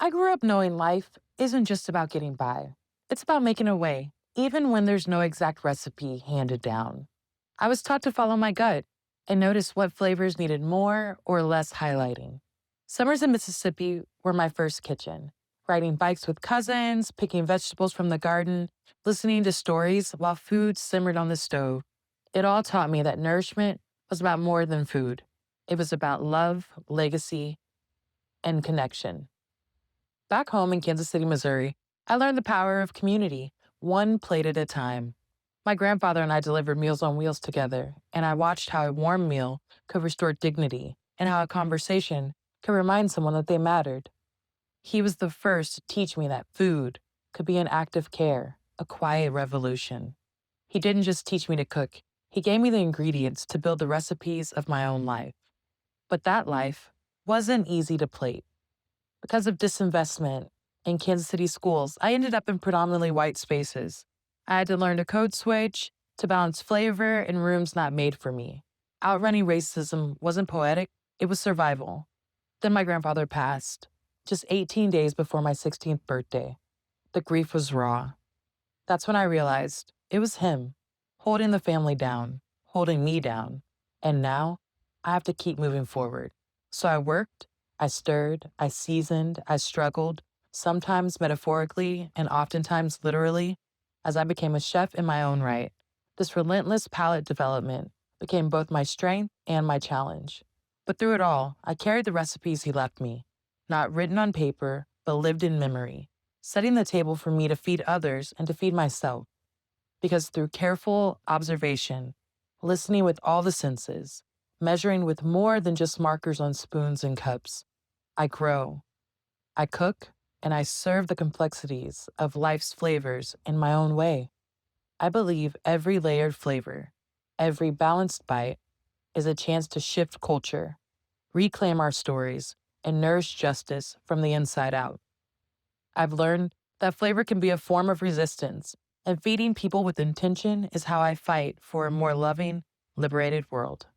I grew up knowing life isn't just about getting by. It's about making a way, even when there's no exact recipe handed down. I was taught to follow my gut and notice what flavors needed more or less highlighting. Summers in Mississippi were my first kitchen, riding bikes with cousins, picking vegetables from the garden, listening to stories while food simmered on the stove. It all taught me that nourishment was about more than food. It was about love, legacy, and connection. Back home in Kansas City, Missouri, I learned the power of community, one plate at a time. My grandfather and I delivered Meals on Wheels together, and I watched how a warm meal could restore dignity and how a conversation could remind someone that they mattered. He was the first to teach me that food could be an act of care, a quiet revolution. He didn't just teach me to cook, he gave me the ingredients to build the recipes of my own life. But that life wasn't easy to plate. Because of disinvestment in Kansas City schools, I ended up in predominantly white spaces. I had to learn to code switch, to balance flavor in rooms not made for me. Outrunning racism wasn't poetic, it was survival. Then my grandfather passed, just 18 days before my 16th birthday. The grief was raw. That's when I realized it was him, holding the family down, holding me down. And now I have to keep moving forward. So I worked, I stirred, I seasoned, I struggled, sometimes metaphorically and oftentimes literally, as I became a chef in my own right. This relentless palate development became both my strength and my challenge. But through it all, I carried the recipes he left me, not written on paper, but lived in memory, setting the table for me to feed others and to feed myself. Because through careful observation, listening with all the senses, measuring with more than just markers on spoons and cups, I grow, I cook, and I serve the complexities of life's flavors in my own way. I believe every layered flavor, every balanced bite, is a chance to shift culture, reclaim our stories, and nourish justice from the inside out. I've learned that flavor can be a form of resistance, and feeding people with intention is how I fight for a more loving, liberated world.